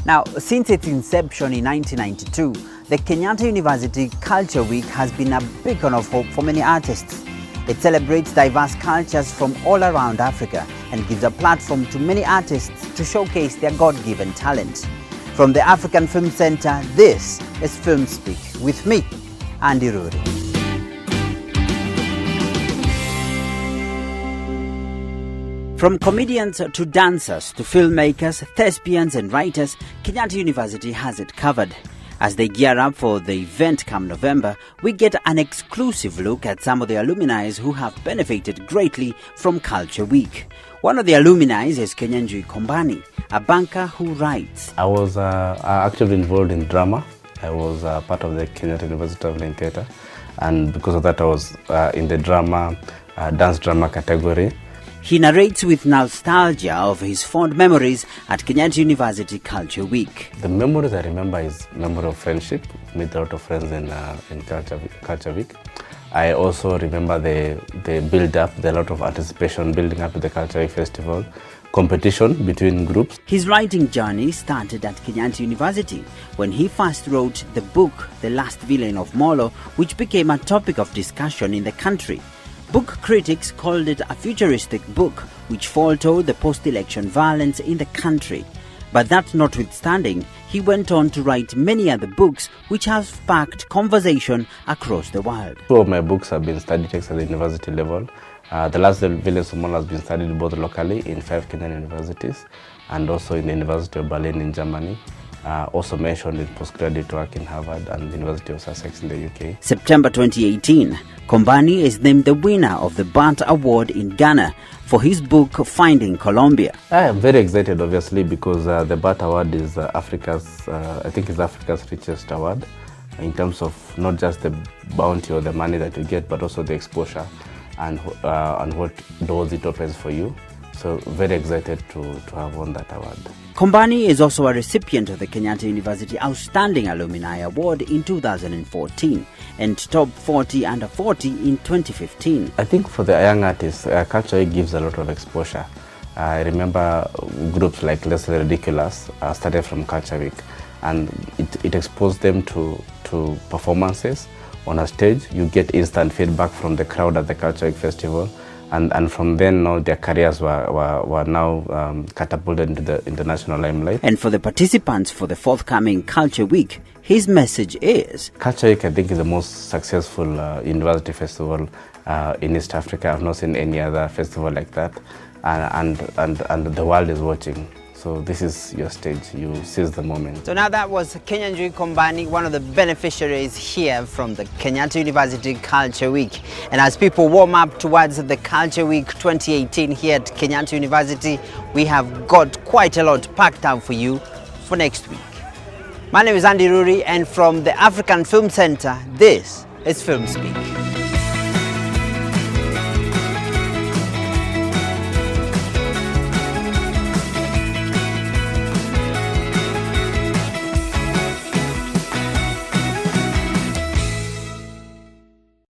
Now, since its inception in 1992, the Kenyatta University Culture Week has been a beacon of hope for many artists. It celebrates diverse cultures from all around Africa and gives a platform to many artists to showcase their God-given talent. From the Afrikan Film Centre, this is Film Speak with me, Andy Ruri. From comedians to dancers to filmmakers, thespians and writers, Kenyatta University has it covered. As they gear up for the event come November, we get an exclusive look at some of the alumni who have benefited greatly from Culture Week. One of the alumni is Kinyanjui Kombani, a banker who writes. I was actively involved in drama. I was part of the Kenyatta University Theatre, and because of that I was in the dance drama category. He narrates with nostalgia of his fond memories at Kenyatta University Culture Week. The memories I remember is memory of friendship, meet a lot of friends in Culture Week. I also remember the build-up, the lot of anticipation building up to the Culture Week Festival, competition between groups. His writing journey started at Kenyatta University when he first wrote the book The Last Villain of Molo, which became a topic of discussion in the country. Book critics called it a futuristic book which foretold the post-election violence in the country. But that notwithstanding, he went on to write many other books which have sparked conversation across the world. Two of my books have been study texts at the university level. The Last Villain of Molo has been studied both locally in 5 Kenyan universities and also in the University of Berlin in Germany. Also mentioned in postgraduate work in Harvard and the University of Sussex in the UK. September 2018, Kombani is named the winner of the BAT Award in Ghana for his book Finding Colombia. I am very excited, obviously, because the BAT Award is Africa's richest award in terms of not just the bounty or the money that you get, but also the exposure and what doors it opens for you. So very excited to have won that award. Kombani is also a recipient of the Kenyatta University Outstanding Alumni Award in 2014 and Top 40 Under 40 in 2015. I think for the young artists, Culture gives a lot of exposure. I remember groups like Less Than Ridiculous started from Culture Week, and it exposed them to performances on a stage. You get instant feedback from the crowd at the Culture Week Festival. And from then on, their careers were now catapulted into the international limelight. And for the participants for the forthcoming Culture Week, his message is... Culture Week, I think, is the most successful university festival in East Africa. I've not seen any other festival like that. And the world is watching. So this is your stage, you seize the moment. So now that was Kinyanjui Kombani, one of the beneficiaries here from the Kenyatta University Culture Week. And as people warm up towards the Culture Week 2018 here at Kenyatta University, we have got quite a lot packed out for you for next week. My name is Andy Ruri, and from the Afrikan Film Centre, this is Film Speak.